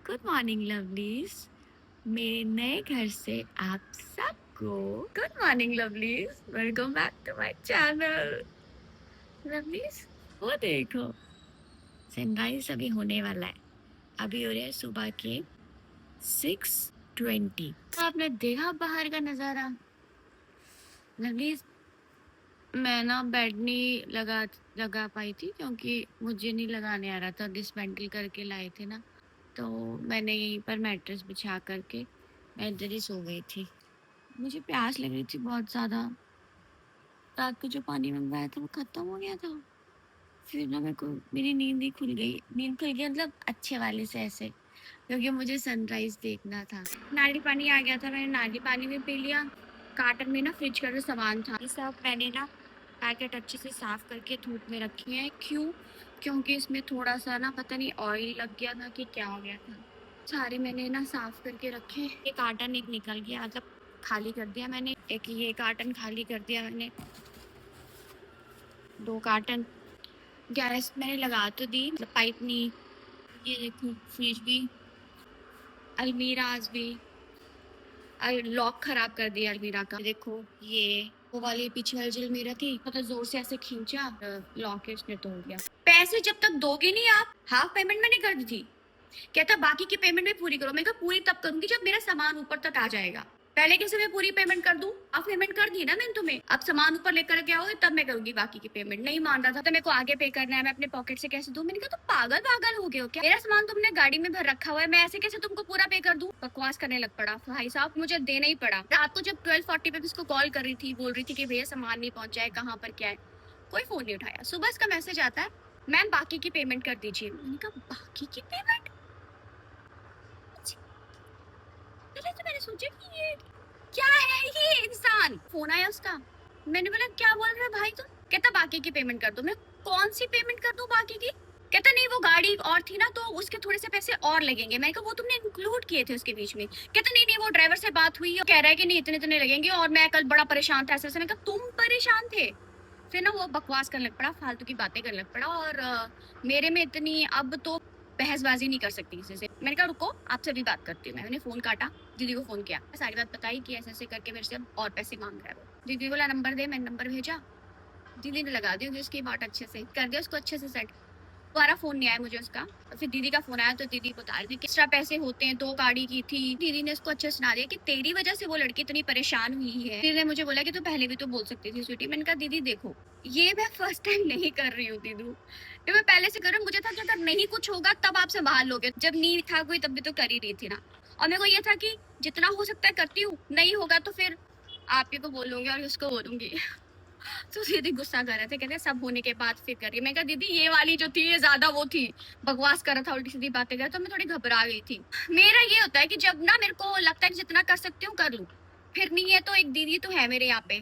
Good morning lovelies. मेरे नए घर से आप सबको good morning lovelies. Welcome back to my channel lovelies. वो देखो, सनराइज अभी होने वाला है। अभी हो रहे हैं सुबह के 6:20। आपने देखा बाहर का नजारा लवलीज? मैं ना बेड नहीं लगा पाई थी क्योंकि मुझे नहीं लगाने आ रहा था। डिसमेंटल करके लाए थे ना, तो मैंने यहीं पर मैट्रेस बिछा करके मैं इधर ही सो गई थी। मुझे प्यास लग रही थी बहुत ज़्यादा। रात को जो पानी मंगवाया था वो ख़त्म हो गया था। फिर ना मेरे को मेरी नींद ही खुल गई। नींद खुल गई मतलब अच्छे वाले से ऐसे, क्योंकि मुझे सनराइज देखना था। नाली पानी आ गया था, मैंने नाली पानी भी पी लिया। कार्टन में ना फ्रिज का जो सामान था ये सब मैंने ना पैकेट अच्छे से साफ करके धूप में रखे हैं। क्यों? क्योंकि इसमें थोड़ा सा ना पता नहीं ऑयल लग गया था कि क्या हो गया था। सारे मैंने ना साफ करके रखे। ये कार्टन एक निकल गया, मतलब खाली कर दिया मैंने। एक ये कार्टन खाली कर दिया मैंने। 2 कार्टन। गैस मैंने लगा तो दी, मतलब पाइप नहीं। ये देखो फ्रिज भी, अलमीराज भी। लॉक खराब कर दिया अलमीरा का। देखो ये वो वाली पीछे वाली जो अलमीरा थी, मतलब जोर से ऐसे खींचा, लॉक इसने तोड़ दिया। पैसे जब तक दोगे नहीं आप, हाफ पेमेंट मैंने कर दी थी। कहता बाकी की पेमेंट भी पूरी करो। मैं कहा पूरी तब करूंगी जब मेरा सामान ऊपर तक आ जाएगा। पहले कैसे मैं पूरी पेमेंट कर दूं? अब पेमेंट कर दी ना मैंने तुम्हें, अब सामान ऊपर लेकर के आओगे तब मैं करूंगी बाकी की पेमेंट। नहीं मान रहा था तो मेरे को आगे पे करना है, मैं अपने पॉकेट से कैसे दूं? मैंने कहा तुम पागल पागल हो गए हो क्या? मेरा सामान तुमने गाड़ी में भर रखा हुआ है, मैं ऐसे कैसे तुमको पूरा पे कर दूं? बकवास करने लग पड़ा भाई साहब, मुझे देना ही पड़ा। रात को जब 12:40 पे उसको कॉल कर रही थी, बोल रही थी कि भैया सामान नहीं पहुंचा है, कहाँ पर क्या है, कोई फोन नहीं उठाया। सुबह इसका मैसेज आता है, मैम बाकी की पेमेंट कर दीजिए। मैंने कहा बाकी की पेमेंट? पहले तो मैंने सोचा कि ये क्या है, ये इंसान। फोन आया उसका, मैंने बोला क्या बोल रहा है भाई तुम? कहता बाकी की पेमेंट कर दो। मैं कौन सी पेमेंट कर दूं बाकी की? कहता नहीं वो गाड़ी और थी ना तो उसके थोड़े से पैसे और लगेंगे। मैंने कहा वो तुमने इंक्लूड किए थे उसके बीच में। कहता नहीं नहीं वो ड्राइवर से बात हुई, कह रहा है कि नहीं इतने इतने लगेंगे, और मैं कल बड़ा परेशान था ऐसे। मैंने कहा तुम परेशान थे? फिर ना वो बकवास करने लग पड़ा, फालतू की बातें करने लग पड़ा, और मेरे में इतनी अब तो बहसबाजी नहीं कर सकती किसी से। मैंने कहा रुको आपसे भी बात करती हूँ। मैंने फोन काटा, दीदी को फोन किया, सारी बात बताई कि ऐसे ऐसे करके मेरे से अब और पैसे मांग रहा है वो। दीदी बोला नंबर दे, मैंने नंबर भेजा। दीदी ने लगा दी होगी उसकी बात, अच्छे से कर दिया उसको अच्छे से सेट। दोबारा फोन नहीं आया मुझे उसका। और फिर दीदी का फोन आया तो दीदी बता रही थी कि एक्स्ट्रा पैसे होते हैं, 2 गाड़ी की थी। दीदी ने उसको अच्छे सुना दिया कि तेरी वजह से वो लड़की इतनी परेशान हुई है। दीदी ने मुझे बोला कि तू पहले भी तो बोल सकती थी स्वीटी। मैंने कहा दीदी देखो ये मैं फर्स्ट टाइम नहीं कर रही हूँ दीदी, ये मैं पहले से कर रही हूँ। मुझे था कि अगर नहीं कुछ होगा तब आप संभाल लोगे, जब नहीं था कोई तब भी तो कर ही रही थी ना। और मेरे को ये था कि जितना हो सकता है करती हूँ, नहीं होगा तो फिर आप ही को बोलूंगी और उसको बोलूंगी। तो दीदी गुस्सा कर रहे थे, कहते सब होने के बाद फिर करिए। मैं कहा दीदी ये वाली जो थी ये ज्यादा वो थी, बकवास कर रहा था, उल्टी सीधी बातें कर रहा था, तो मैं थोड़ी घबरा गई थी। मेरा ये होता है कि जब ना मेरे को लगता है कि जितना कर सकती हूँ कर लूँ, फिर नहीं है तो एक दीदी तो है मेरे यहाँ पे।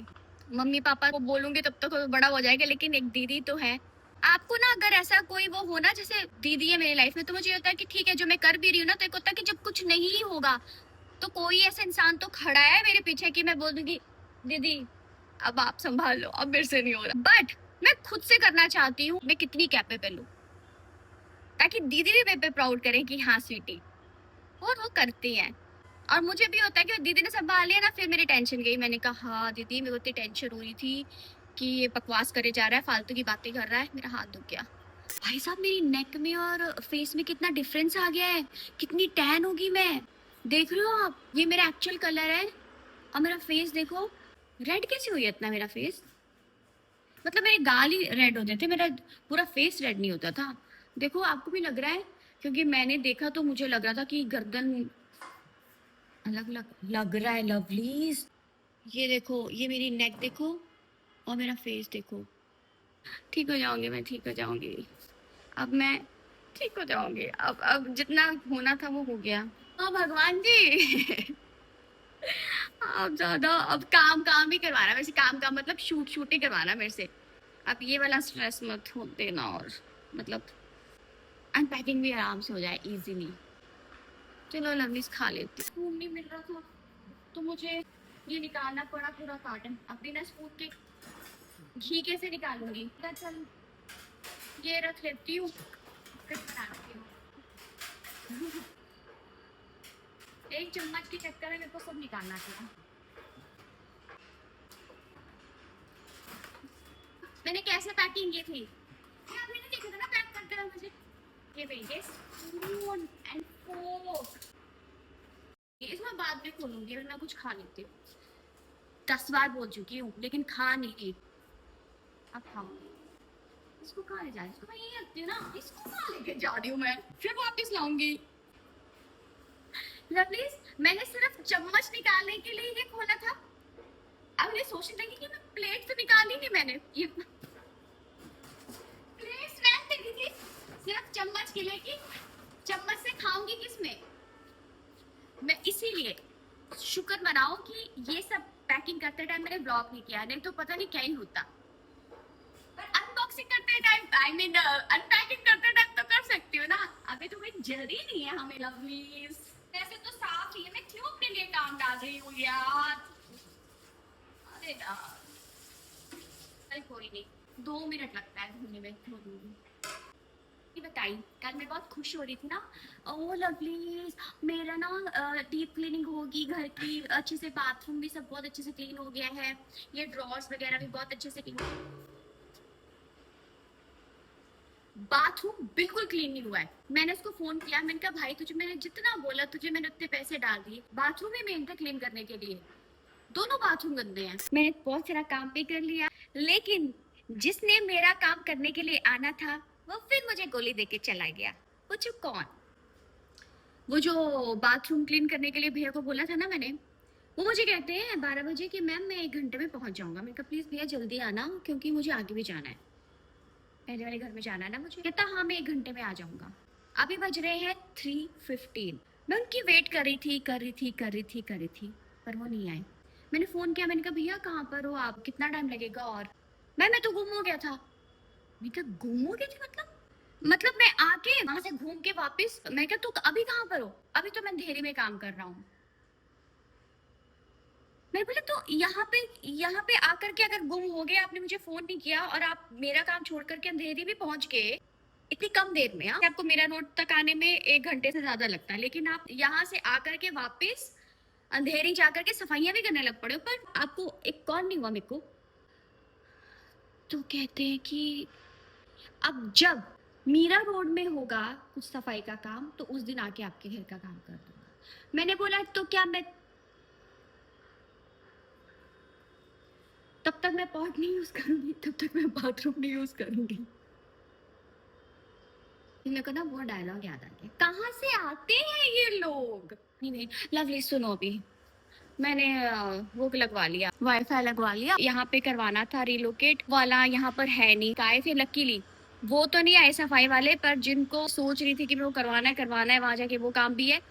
मम्मी पापा को बोलूंगी तब तक तो बड़ा हो जाएगा, लेकिन एक दीदी तो है। आपको ना अगर ऐसा कोई वो हो ना, जैसे दीदी है मेरी लाइफ में, तो मुझे होता है कि ठीक है जो मैं कर भी रही हूँ ना, तो एक होता है कि जब कुछ नहीं होगा तो कोई ऐसा इंसान तो खड़ा है मेरे पीछे कि मैं बोल दूंगी दीदी अब आप संभाल लो, अब मेरे से नहीं हो रहा। बट मैं खुद से करना चाहती हूँ मैं कितनी कैपेबल हूँ, ताकि दीदी भी मेरे पे प्राउड करें कि हाँ स्वीटी, और वो करती हैं। और मुझे भी होता है कि दीदी ने संभाल लिया ना, फिर मेरी टेंशन गई। मैंने कहा हाँ दीदी मेरे को इतनी टेंशन हो रही थी कि ये बकवास करे जा रहा है, फालतू की बातें कर रहा है। मेरा हाथ दुख गया भाई साहब, मेरी नेक में और फेस में कितना डिफरेंस आ गया है, कितनी टैन होगी मैं। देख रहे हो आप, ये मेरा एक्चुअल कलर है और मेरा फेस देखो रेड कैसे हुई है इतना। मेरा फेस मतलब मेरे गाल ही रेड होते थे, मेरा पूरा फेस रेड नहीं होता था। देखो आपको भी लग रहा है? क्योंकि मैंने देखा तो मुझे लग रहा था कि गर्दन अलग लग रहा है लवलीज। ये देखो, ये मेरी नेक देखो और मेरा फेस देखो। ठीक हो जाऊंगी मैं, ठीक हो जाऊंगी। अब मैं ठीक हो जाऊंगी। अब जितना होना था वो हो गया। हाँ भगवान जी। अब ज्यादा अब काम काम ही करवाना मेरे से, काम मतलब शूट ही करवाना मेरे से। अब ये वाला स्ट्रेस मत हो देना, और मतलब अनपैकिंग भी आराम से हो जाए इजीली। चलो लवलीज खा लेती हूँ। स्पून नहीं मिल रहा था तो मुझे ये निकालना पड़ा पूरा कार्टन। अब बिना स्पून के घी कैसे निकालूंगी? तो चल ये रख लेती हूँ, फिर बनाती हूँ। एक चम्मच के चक्कर में मेरे को सब निकालना था। मैंने कैसे पैकिंग की थी ये आपने नहीं देखा था ना पैक करते हुए मुझे। ये भैया स्पून एंड फोर्क, ये इसमें बाद में खोलूंगी, अभी मैं कुछ खा लेती हूँ। 10 बार बोल चुकी हूँ लेकिन खा नहीं रही। अब खाऊंगी। इसको कहाँ ले जा रही हूँ? इसको मैं यही रखती हूँ ना, इसको कहाँ लेके जा रही हूँ मैं, फिर वापस लाऊंगी। प्लीज, मैंने सिर्फ चम्मच निकालने के लिए ये खोला था। अब ये सोचने लगी कि मैं प्लेट तो निकाली नहीं मैंने, ये प्लेट रख दी थी सिर्फ चम्मच के लिए कि चम्मच से खाऊंगी किसमें। मैं इसीलिए शुक्र मनाओ कि ये सब पैकिंग करते टाइम मैंने ब्लॉग नहीं किया, नहीं तो पता नहीं क्या ही होता। पर अनबॉक्सिंग करते टाइम, आई मीन अनपैकिंग करते टाइम तो कर सकती हूँ ना। अभी तो कोई जल्दी नहीं है हमें लवलीज। वैसे तो साफ ही है, मैं क्यों अपने लिए काम डाल रही हूँ यार। अरे यार, अरे कोई नहीं, 2 मिनट लगता है धोने में, धो दूंगी। बताई कल मैं बहुत खुश हो रही थी ना, ओ लवली मेरा ना डीप क्लीनिंग होगी घर की, अच्छे से बाथरूम भी सब बहुत अच्छे से क्लीन हो गया है, ये ड्रॉर्स वगैरह भी बहुत अच्छे से क्लीन। बाथरूम बिल्कुल क्लीन नहीं हुआ है। मैंने उसको फोन किया, मैंने कहा भाई तुझे मैंने जितना बोला तुझे मैंने उतने पैसे डाल दिए, बाथरूम ही मेन था क्लीन करने के लिए, दोनों बाथरूम गंदे हैं। मैंने बहुत सारा काम भी कर लिया, लेकिन जिसने मेरा काम करने के लिए आना था वो फिर मुझे गोली देके चला गया। पूछो कौन? वो जो बाथरूम क्लीन करने के लिए भैया को बोला था ना मैंने, वो मुझे कहते हैं 12 बजे कि मैम मैं 1 घंटे में पहुंच जाऊंगा। मैंने कहा प्लीज भैया जल्दी आना क्योंकि मुझे आगे भी जाना है, पहले वाले घर में जाना है ना मुझे। कहता हाँ मैं 1 घंटे में आ जाऊंगा। अभी बज रहे हैं 3:15। मैं उनकी वेट कर रही थी पर वो नहीं आए। मैंने फोन किया, मैंने कहा भैया कहाँ पर हो आप, कितना टाइम लगेगा? और मैं तो गुम हो गया था। मैं क्या गुम हो गई थी मतलब मैं आके वहां से घूम के वापस, मैं क्या तू अभी कहाँ पर हो? अभी तो मैं अंधेरी में काम कर रहा हूँ। मैं बोले तो यहाँ पे आकर के अगर गुम हो गए, आपने मुझे फोन नहीं किया और आप मेरा काम छोड़ करके अंधेरी भी पहुंच गए इतनी कम देर में। हाँ, आपको मेरा रोड तक आने में 1 घंटे से ज्यादा लगता है, लेकिन आप यहाँ से आकर के वापस अंधेरी जाकर के सफाइयां भी करने लग पड़े हो, पर आपको एक कॉल नहीं हुआ मेरे को। तो कहते हैं कि अब जब मीरा रोड में होगा कुछ सफाई का काम तो उस दिन आके आपके घर का काम कर दूंगा। मैंने बोला तो क्या मैं तब तक मैं पॉट नहीं यूज करूंगी, तब तक मैं बाथरूम नहीं यूज करूंगी। मेरे को ना वो डायलॉग याद आ गया, कहाँ से आते हैं ये लोग। नहीं नहीं लवली सुनो, अभी मैंने वो लगवा लिया, वाईफाई लगवा लिया। यहाँ पे करवाना था रिलोकेट वाला, यहाँ पर है नहीं। आए थे लकीली, वो तो नहीं आए सफाई वाले, पर जिनको सोच रही थी कि मैं वो करवाना है वहां जाके वो काम भी है,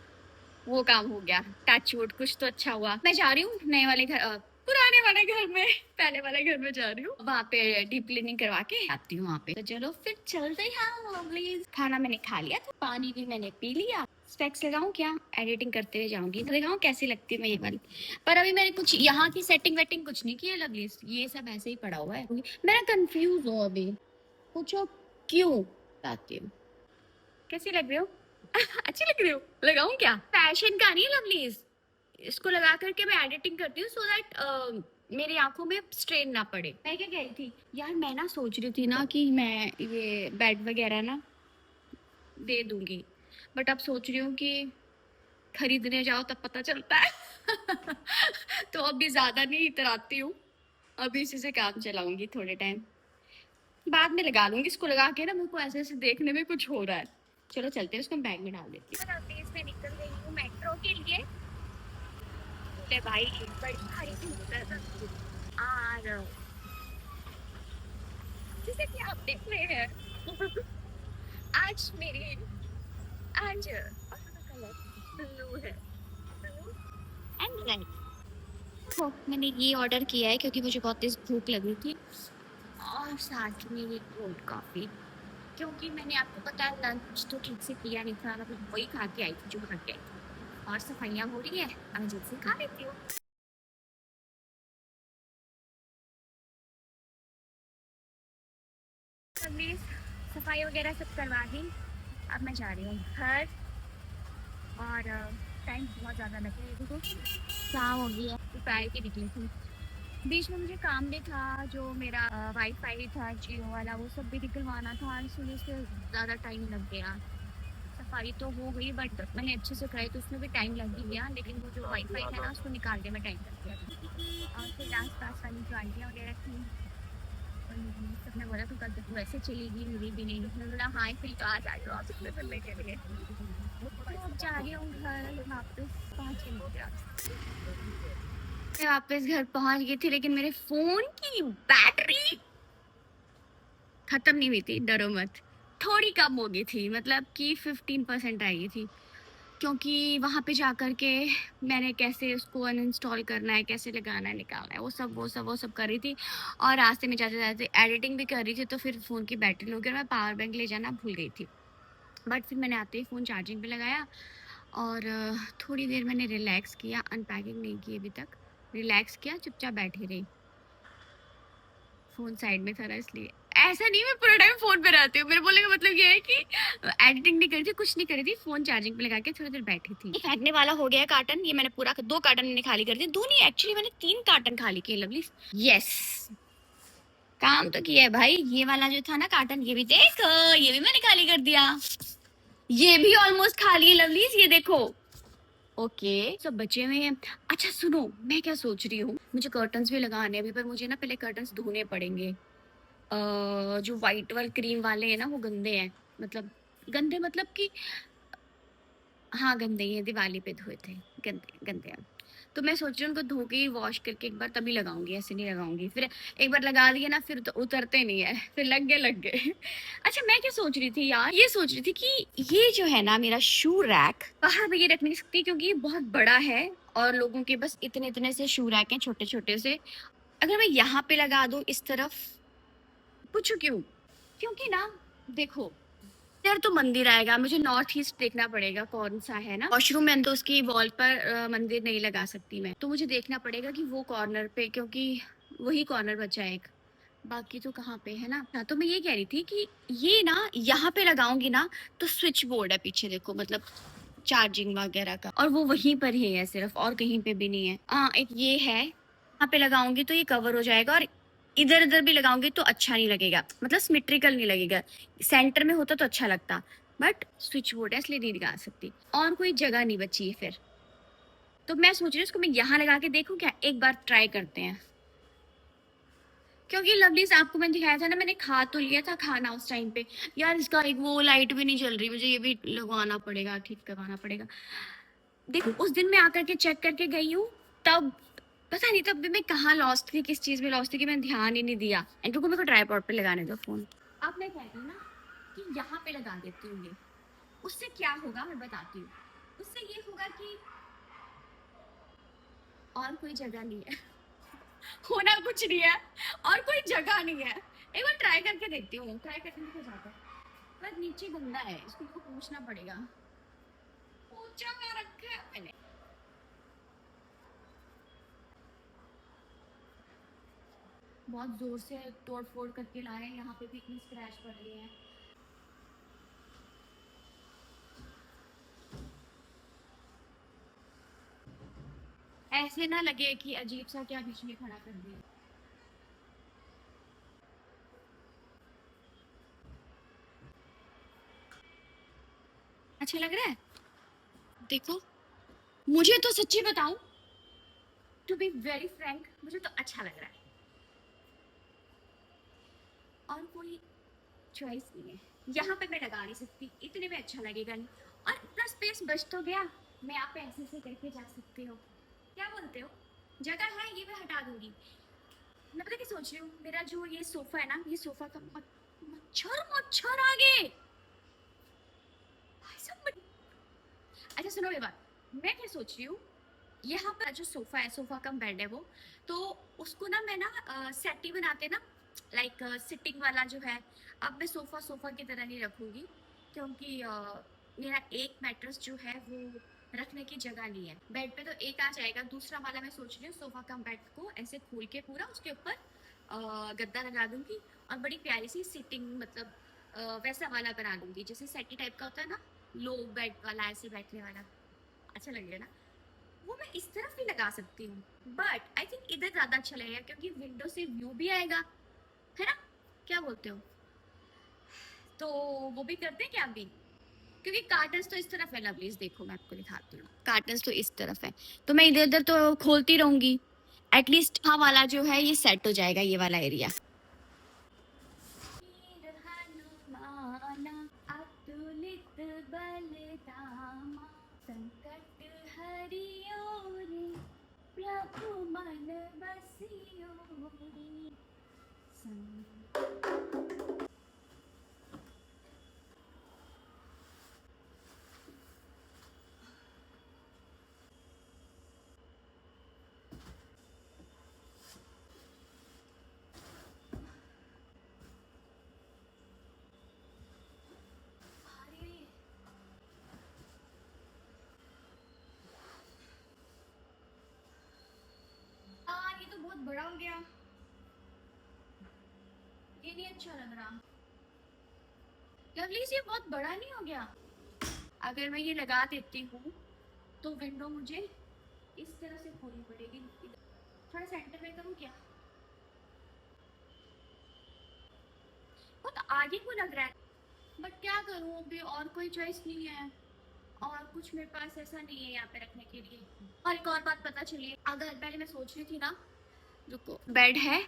वो काम हो गया। टच वुड, कुछ तो अच्छा हुआ। मैं जा रही हूँ नए वाले घर, पुराने वाले घर में, पहले वाले घर में जा रही हूँ, वहाँ पे डीप क्लीनिंग करवा के आती हूँ वहाँ पे। तो चलो फिर चलते हैं प्लीज। खाना मैंने खा लिया था, पानी भी मैंने पी लिया। स्पेक्स लगाऊं क्या? एडिटिंग करते हुए जाऊंगी, दिखाऊं कैसी लगती है मैं ये वाली। पर अभी मैंने कुछ यहाँ की सेटिंग वेटिंग कुछ नहीं की है लवली, ये सब ऐसे ही पड़ा हुआ है। मैं कंफ्यूज हूँ अभी, पूछो क्यों? बताती हूँ। कैसी लग रही हो? अच्छी लग रही हो? लगाऊं क्या? फैशन का नहीं लवलीज, इसको लगा करके मैं एडिटिंग करती हूँ सो दैट मेरी आंखों में स्ट्रेन ना पड़े। मैं क्या कह रही थी यार, मैं ना सोच रही थी ना कि मैं ये बेड वगैरह ना दे दूंगी, बट अब सोच रही हूँ कि खरीदने जाओ तब पता चलता है। तो अभी ज्यादा नहीं इतराती हूँ, अभी इसी से काम चलाऊंगी थोड़े टाइम बाद में लगा लूंगी। इसको लगा के ना मेरे को ऐसे ऐसे देखने में कुछ हो रहा है। चलो चलते हैं, उसको बैग में डाल देती हूँ। मैं निकल गई हूँ मेट्रो के लिए। ले भाई बड़ी भारी धूप है और जैसे कि आप देख रहे हैं आज मेरी आज कलर ब्लू है, ब्लू एंड रेड। तो मैंने ये ऑर्डर किया है क्योंकि मुझे बहुत तेज भूख लगी थी, और साथ में ये कोल्ड कॉफी, क्योंकि मैंने आपको पता है लंच तो ठीक से किया नहीं था, मतलब वही खा के आई थी जो घर के आई थी। और सफाइयाँ हो रही है, अब मैं जल्दी से खा लेती हूँ। सफाई वगैरह सब करवा दी, अब मैं जा रही हूँ घर। और टाइम बहुत ज़्यादा लग गया। देखो शाम हो गई है, दोपहर की निकली थी। बीच में मुझे काम भी था, जो मेरा वाईफाई था जियो वाला, वो सब भी निकलवाना था, इसलिए उससे ज़्यादा टाइम लग गया। सफाई तो हो गई बट मैंने अच्छे से कराई तो उसमें भी टाइम लग ही गया, लेकिन वो जो वाईफाई है ना उसको निकालने में टाइम लग गया। और फिर आस पास वाली जो आंटियाँ वगैरह थी सबने बोला तो कल तक वैसे चलेगी, मिली भी नहीं। मैंने बोला हाँ फिर तो आ जाओ ऑफिस में मिलने के लिए। तो अब जा रही हूँ घर वापस, पहुँच गई हूँ घर। मैं वापस घर पहुँच गई थी, लेकिन मेरे फोन की बैटरी खत्म नहीं हुई थी, डरो मत। थोड़ी कम हो गई थी, मतलब कि 15% आई गई थी, क्योंकि वहाँ पे जा कर के मैंने कैसे उसको अनइंस्टॉल करना है, कैसे लगाना है, निकालना है, वो सब कर रही थी। और रास्ते में जाते जाते एडिटिंग भी कर रही थी, तो फिर फ़ोन की बैटरी लो गई, मैं पावर बैंक ले जाना भूल गई थी। बट फिर मैंने आते ही फ़ोन चार्जिंग पे लगाया और थोड़ी देर मैंने रिलैक्स किया, अनपैकिंग नहीं की अभी तक। रिलैक्स किया, चुपचाप बैठी रही, फ़ोन साइड में था ना इसलिए। ऐसा नहीं मैं पूरा टाइम फ़ोन पे रहती हूँ, मेरे बोलने का मतलब ये है कि एडिटिंग नहीं करी थी, कुछ नहीं करी थी, फ़ोन चार्जिंग पे लगा के थोड़ी देर बैठी थी। ये फेंकने वाला हो गया है कार्टन, ये मैंने पूरा 2 कार्टन मैंने खाली कर दिए, 2 नहीं एक्चुअली मैंने 3 कार्टन खाली किए लवली। यस, काम तो किया है भाई। ये वाला जो था ना कार्टन, ये भी देखो, ये भी मैंने खाली कर दिया। ये भी ऑलमोस्ट खाली है लवलीज, ये देखो। ओके सब बचे हुए हैं। अच्छा सुनो, मैं क्या सोच रही हूँ, मुझे कर्टन्स भी लगाने हैं अभी, पर मुझे ना पहले कर्टन्स धोने पड़ेंगे। जो वाइट वाले क्रीम वाले हैं ना वो गंदे हैं, मतलब गंदे मतलब कि हाँ गंदे ही हैं, दिवाली पे धोए थे, गंदे गंदे हैं। तो मैं सोच रही हूँ उनको धो के ही वॉश करके एक बार तभी लगाऊंगी, ऐसे नहीं लगाऊंगी। फिर एक बार लगा दिए ना फिर तो उतरते नहीं है, फिर लग गए। अच्छा मैं क्या सोच रही थी यार, ये सोच रही थी कि ये जो है ना मेरा शू रैक बाहर भी ये रख नहीं सकती, क्योंकि ये बहुत बड़ा है और लोगों के बस इतने इतने से शू रैक हैं, छोटे छोटे से। अगर मैं यहाँ पे लगा दूं इस तरफ, पूछो क्यों? क्योंकि ना देखो, इधर तो मंदिर आएगा, मुझे नॉर्थ ईस्ट देखना पड़ेगा कौन सा है ना वॉशरूम में, तो उसकी वॉल पर मंदिर नहीं लगा सकती मैं, तो मुझे देखना पड़ेगा कि वो कॉर्नर पे, क्योंकि वही कॉर्नर बचा है एक, बाकी तो कहाँ पे है ना। हाँ, तो मैं ये कह रही थी कि ये ना यहाँ पे लगाऊंगी ना, तो स्विच बोर्ड है पीछे देखो, मतलब चार्जिंग वगैरह का, और वो वहीं पर ही है सिर्फ, और कहीं पे भी नहीं है। हाँ एक ये है, यहाँ पे लगाऊंगी तो ये कवर हो जाएगा, और इधर इधर भी लगाऊंगी तो अच्छा नहीं लगेगा, मतलब सिमेट्रिकल नहीं लगेगा। सेंटर में होता तो अच्छा लगता, बट स्विच बोर्ड है इसलिए नहीं लगा सकती, और कोई जगह नहीं बची है फिर। तो मैं सोच रही हूँ इसको मैं यहाँ लगा के देखूँ क्या, एक बार ट्राई करते हैं। क्योंकि लवलीज आपको मैंने दिखाया था ना, मैंने खा तो लिया था खाना उस टाइम पे। यार इसका एक वो लाइट भी नहीं चल रही, मुझे ये भी लगवाना पड़ेगा, ठीक करवाना पड़ेगा। देखो उस दिन मैं आकर के चेक करके गई हूँ, तब पता नहीं तब भी मैं कहाँ लॉस्ट थी, किस चीज में लॉस्ट थी कि मैंने ध्यान ही नहीं दिया। एंड को मेरे को ट्राईपॉड पे लगाने दो फोन। अब मैं कहती हूँ ना कि यहाँ पे लगा देती हूँ, ये उससे क्या होगा मैं बताती हूँ। उससे ये होगा कि और कोई जगह नहीं है, होना कुछ नहीं है, और कोई जगह नहीं है। एक बार ट्राई करके देखती हूँ, ट्राई करके हो जाता है। पर नीचे गंदा है, इसको पूछना पड़ेगा, पूछा क्या रखा है मैंने। बहुत जोर से तोड़ फोड़ करके लाए हैं, यहाँ पे भी इतनी स्क्रैच पड़ रही है। ऐसे ना लगे कि अजीब सा क्या बीच में खड़ा कर दिया। अच्छा लग रहा है, देखो मुझे तो सच्ची बताऊं, टू बी वेरी फ्रैंक मुझे तो अच्छा लग रहा है, और कोई चॉइस नहीं है। यहाँ पे मैं लगा नहीं सकती, इतने में अच्छा लगेगा नहीं, और इतना स्पेस बच तो गया। मैं आप ऐसे से करके जा सकते हो, क्या बोलते हो? जगह है, ये मैं हटा दूंगी। मैं पता क्या सोच रही हूँ, मेरा जो ये सोफा है ना, ये सोफा का मच्छर मच्छर आ गए भाई साहब। अच्छा सुनो मेरी बात, मैं क्या सोच रही हूँ, यहाँ पर जो सोफा है, सोफा कम बेड है वो, तो उसको ना मैं ना सेटी बनाते ना, लाइक सिटिंग वाला जो है। अब मैं सोफा सोफा की तरह नहीं रखूंगी, क्योंकि मेरा एक मैट्रेस जो है वो रखने की जगह नहीं है, बेड पे तो एक आ जाएगा, दूसरा वाला मैं सोच रही हूँ सोफा कम बेड को ऐसे खोल के पूरा उसके ऊपर गद्दा लगा दूंगी, और बड़ी प्यारी सी सिटिंग, मतलब वैसा वाला बना दूंगी जैसे सेटी टाइप का होता है ना, लो बेड वाला, ऐसे बैठने वाला। अच्छा लगेगा ना, वो मैं इस तरफ भी लगा सकती हूँ, बट आई थिंक इधर ज्यादा अच्छा लगेगा क्योंकि विंडो से व्यू भी आएगा, है ना? क्या बोलते हो? तो वो भी करते हैं क्या अभी? क्योंकि कार्टन्स तो इस तरफ है लवलीज, देखो मैं आपको दिखाती हूँ, कार्टन्स तो इस तरफ है, तो मैं इधर उधर तो खोलती रहूंगी, एटलीस्ट हाँ वाला जो है ये सेट हो जाएगा, ये वाला एरिया। अतुलित बलधामा संकट हरियो रे, प्रभु मन बसियो रे। ये तो बहुत बड़ा हो गया, ये नहीं अच्छा लग रहा। लवलीज ये बहुत बड़ा नहीं हो गया? अगर मैं ये लगा देती हूँ तो विंडो मुझे इस तरह से खोलनी पड़ेगी, थोड़ा सेंटर में करूँ क्या? बहुत आगे को लग रहा है, बट क्या करूँ, अभी और कोई चॉइस नहीं है, और कुछ मेरे पास ऐसा नहीं है यहाँ पे रखने के लिए। और एक और बात पता चली, अगर पहले मैं सोच रही थी ना, जो बेड है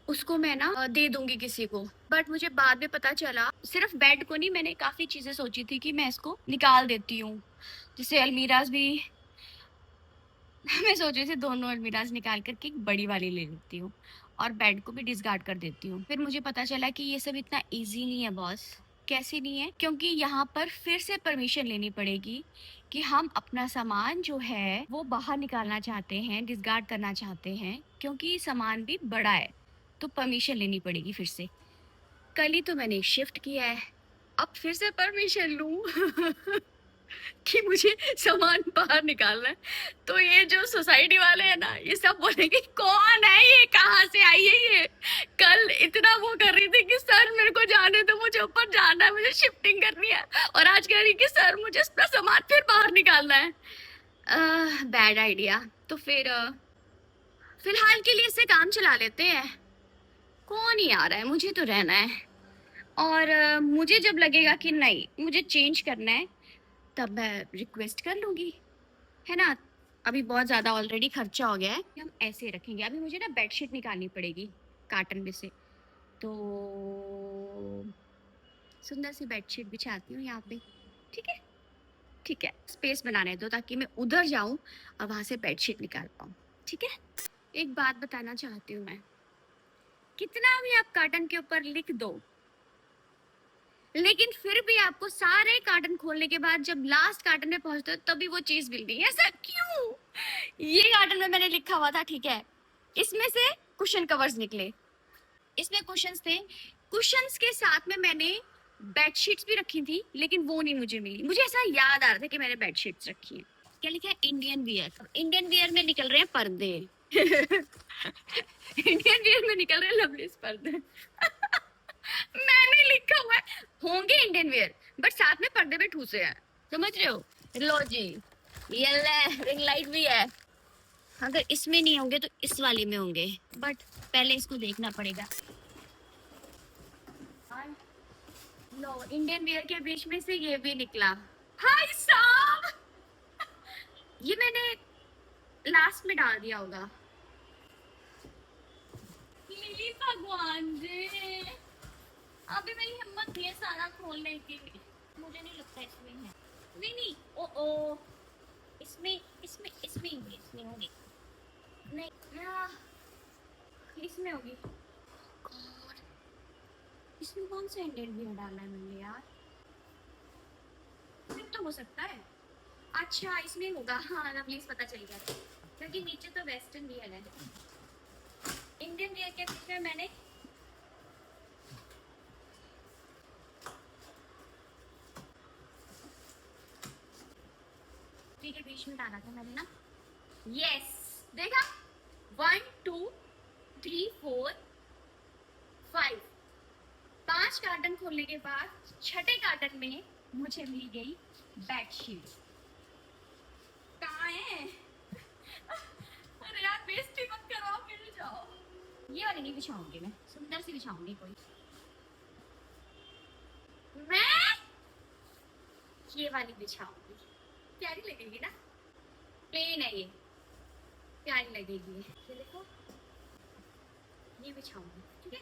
उसको मैं ना दे दूंगी किसी को, बट मुझे बाद में पता चला सिर्फ बेड को नहीं, मैंने काफी चीजें सोची थी कि मैं इसको निकाल देती हूँ, जैसे अलमीराज भी मैं सोच रही थी दोनों अलमीराज निकाल करके एक बड़ी वाली ले लेती हूँ, और बेड को भी डिसगार्ड कर देती हूँ। फिर मुझे पता चला कि ये सब इतना इजी नहीं है बॉस। कैसे नहीं है? क्योंकि यहाँ पर फिर से परमिशन लेनी पड़ेगी कि हम अपना सामान जो है वो बाहर निकालना चाहते हैं, डिसगार्ड करना चाहते हैं, क्योंकि सामान भी बड़ा है, तो परमिशन लेनी पड़ेगी फिर से। कल ही तो मैंने शिफ्ट किया है, अब फिर से परमिशन लूं कि मुझे सामान बाहर निकालना है, तो ये जो सोसाइटी वाले हैं ना, ये सब बोलेंगे कौन है ये, कहाँ से आई है ये। कल इतना वो कर रही थी कि सर मेरे को जाने दो, मुझे ऊपर जाना है, मुझे शिफ्टिंग करनी है, और आज कह रही कि सर मुझे अपना सामान फिर बाहर निकालना है। Bad idea. तो फिर फिलहाल के लिए इससे काम चला लेते हैं, कौन ही आ रहा है, मुझे तो रहना है। और मुझे जब लगेगा कि नहीं मुझे चेंज करना है, तब मैं रिक्वेस्ट कर लूंगी, है ना? अभी बहुत ज्यादा ऑलरेडी खर्चा हो गया है, हम ऐसे रखेंगे। अभी मुझे ना बेडशीट निकालनी पड़ेगी कार्टन में से, तो सुंदर सी बेडशीट बिछाती हूँ यहाँ पे, ठीक है? ठीक है, स्पेस बनाने दो ताकि मैं उधर जाऊं और वहां से बेडशीट निकाल पाऊँ, ठीक है? एक बात बताना चाहती हूँ मैं, कितना भी आप कार्टन के ऊपर लिख दो, लेकिन फिर भी आपको सारे कार्टन खोलने के बाद जब लास्ट कार्टन में पहुंचते हो तभी वो चीज मिलती है। ऐसा क्यों? ये कार्टन में मैंने लिखा हुआ था, ठीक है, इसमें से कुशन कवर्स निकले, इसमें कुशन्स थे, कुशन्स के साथ में मैंने बेडशीट्स भी रखी थी, लेकिन वो नहीं मुझे मिली। मुझे ऐसा याद आ रहा था कि मैंने बेडशीट्स रखी हैं। क्या लिखा है? Indian wear. इंडियन वियर में निकल रहे हैं पर्दे इंडियन वियर में निकल रहे हैं लवलीज पर्दे मैंने लिखा हुआ है होंगे इंडियन वियर, बट साथ में पर्दे पे ठूसे हैं, समझ रहे हो? लो जी, ये ले रिंग लाइट भी है, अगर इसमें नहीं होंगे तो इस वाले में होंगे, बट पहले इसको देखना पड़ेगा। लो, इंडियन वियर के बीच में से ये भी निकला। हाय साहब, ये मैंने लास्ट में डाल दिया होगा। लिली भगवान जी, अभी मेरी हिम्मत नहीं है सारा खोलने की, मुझे नहीं लगता इसमें है। नहीं नहीं, ओ ओ, इसमें इसमें इसमें होगी, इसमें होगी, नहीं इसमें होगी। गॉड, इसमें कौन सा इंडियन वियर डाला है मैंने यार? सिर्फ तो हो सकता है, अच्छा इसमें होगा, हाँ लवलीज पता चल गया, क्योंकि नीचे तो वेस्टर्न वियर है। इंडियन वियर के बीच में मैंने के बीच में डाला था मैंने ना, यस, देखा, 1 2 3 4 5, 5 कार्टन खोलने के बाद छठे कार्टन में मुझे मिल गई बेडशीट। बिछाऊंगी, मैं सुंदर सी बिछाऊंगी कोई। मैं ये वाली बिछाऊंगी, प्यारी लगेगी ना, प्लेन है ये, प्यारी लगेगी ये देखो, ये बिछाऊंगी, ठीक है।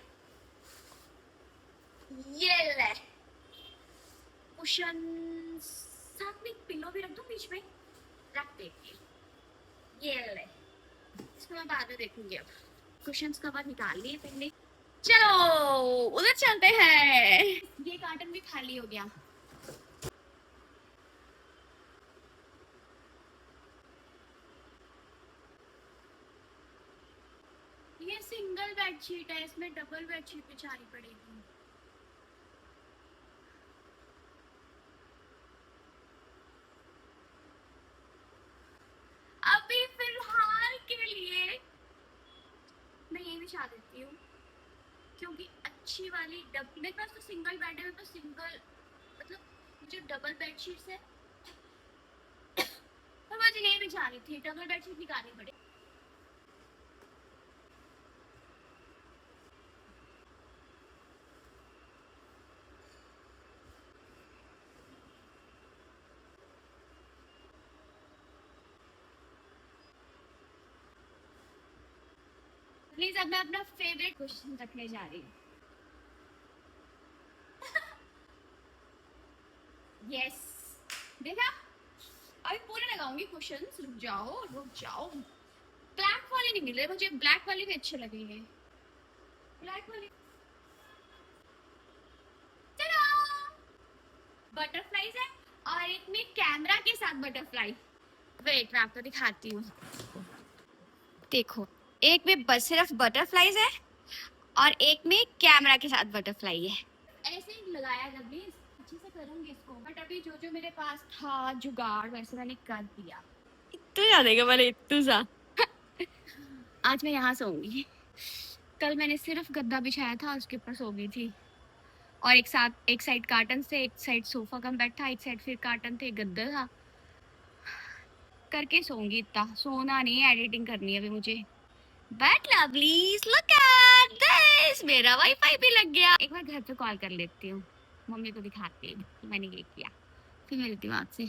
ये ले कुशन, साथ में एक पिलो भी रख दूं बीच में, रख देती हूँ। ये ले, इसको मैं बाद में देखूंगी। अब कुशन्स कवर निकाल लिए पहले, चलो उधर चलते हैं। ये कार्टन भी खाली हो गया। ये सिंगल बेडशीट है, इसमें डबल बेडशीट बिछानी पड़ेगी। अभी फिलहाल के लिए मैं ये बिछा देती हूँ, क्योंकि अच्छी वाली मेरे पास तो सिंगल बेड है, मेरे पास सिंगल मतलब जो डबल बेडशीट्स है तो मुझे नहीं बिछानी थी, डबल बेडशीट निकालनी पड़े। प्लीज अब मैं अपना फेवरेट क्वेश्चन रखने जा रही हूँ। यस, देखा, अभी पूरे लगाऊंगी क्वेश्चंस। रुक जाओ रुक जाओ, ब्लैक वाले नहीं मिल रहे मुझे, ब्लैक वाले भी अच्छे लगेंगे, ब्लैक वाले। बटरफ्लाईज है और एक में कैमरा के साथ बटरफ्लाई। वेट मैं आपको दिखाती हूँ, देखो एक में बस सिर्फ बटरफ्लाईज है और एक में कैमरा के साथ बटरफ्लाई है। ऐसे ही लगाया था, प्लीज अच्छे से करूंगी इसको, बट अभी जो जो मेरे पास था जुगाड़ वैसे मैंने कर दिया। इतना जा देगा मैंने, इतना सा। आज मैं यहाँ सोऊंगी, कल मैंने सिर्फ गद्दा बिछाया था, उसके ऊपर सो गई थी, और एक साइड कार्टन से, एक साइड सोफा कम बेड था, एक साइड फिर कार्टन थे, गद्दा था, करके सोऊंगी। इतना सोना नहीं है, एडिटिंग करनी है अभी मुझे। But lovelies look at this, मेरा वाईफाई भी लग गया। एक बार घर पे कॉल कर लेती हूँ, मम्मी को दिखाती हूँ कि मैंने ये किया, फिर मिलती हूँ आपसे।